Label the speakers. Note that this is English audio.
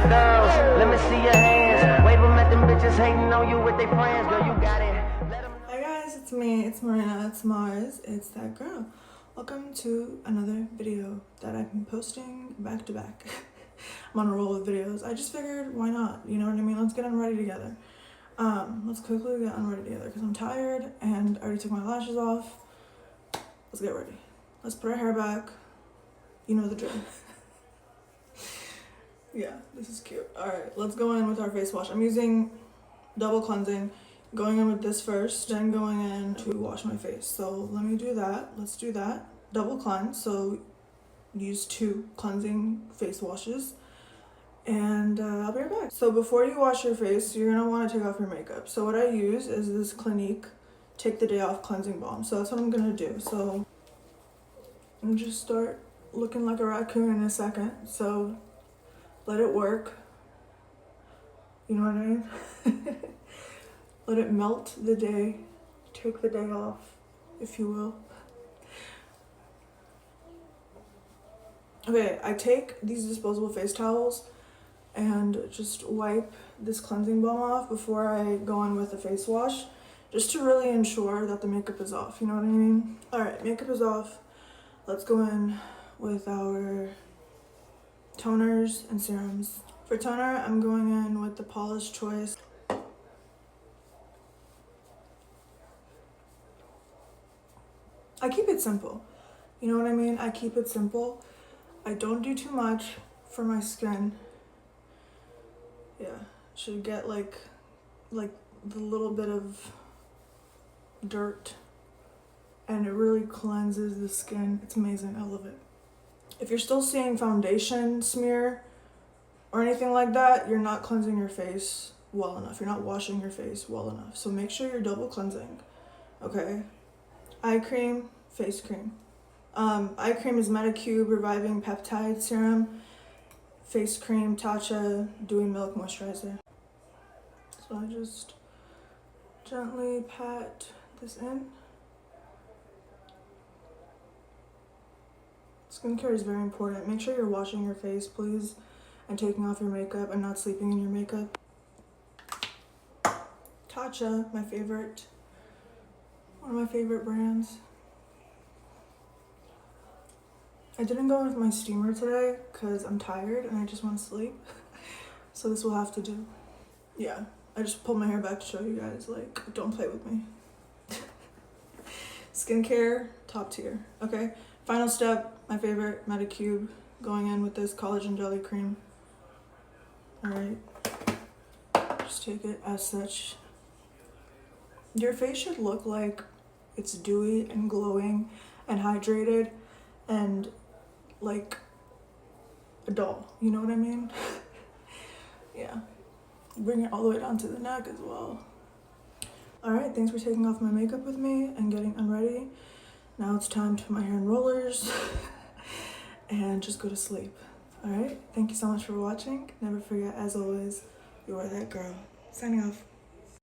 Speaker 1: the girls, let me see your hands. Wave them at them bitches hating on you with their friends. Girl, you got it.
Speaker 2: Hi guys, it's me, it's Marina, it's Mars, it's that girl. Welcome to another video that I've been posting back to back. I'm on a roll with videos. I just figured, why not? You know what I mean? Let's get unready together. Let's quickly get unready together because I'm tired and I already took my lashes off. Let's get ready. Let's put our hair back. You know the drill. Yeah, this is cute. Alright, let's go in with our face wash. I'm using double cleansing. Going in with this first, then going in to wash my face. So let me do that. Let's do that. Double cleanse, so use 2 cleansing face washes. And I'll be right back. So before you wash your face, you're gonna wanna take off your makeup. So what I use is this Clinique Take the Day Off Cleansing Balm. So that's what I'm gonna do. So I'm just start looking like a raccoon in a second. So let it work. You know what I mean? Let it melt the day. Take the day off, if you will. Okay, I take these disposable face towels and just wipe this cleansing balm off before I go in with a face wash, just to really ensure that the makeup is off, you know what I mean? Alright, makeup is off. Let's go in with our toners and serums. For toner, I'm going in with the Paula's Choice. I keep it simple. You know what I mean? I keep it simple. I don't do too much for my skin. Yeah, should get like the little bit of dirt, and it really cleanses the skin. It's amazing. I love it. If you're still seeing foundation smear or anything like that, you're not cleansing your face well enough. You're not washing your face well enough. So make sure you're double cleansing, okay? Eye cream, face cream. Eye cream is Metacube Reviving Peptide Serum. Face cream, Tatcha Dewy Milk Moisturizer. So I just gently pat this in. Skincare is very important. Make sure you're washing your face, please, and taking off your makeup and not sleeping in your makeup. Tatcha, my favorite. One of my favorite brands. I didn't go with my steamer today because I'm tired and I just want to sleep. So this will have to do. Yeah, I just pulled my hair back to show you guys, like, don't play with me. Skincare, top tier, okay? Final step, my favorite, Metacube. Going in with this collagen jelly cream. Alright, just take it as such. Your face should look like it's dewy and glowing and hydrated and like a doll, you know what I mean? Yeah, bring it all the way down to the neck as well. Alright, thanks for taking off my makeup with me and getting unready. Now it's time to put my hair in rollers and just go to sleep. Alright, thank you so much for watching. Never forget, as always, you are that girl. Signing off.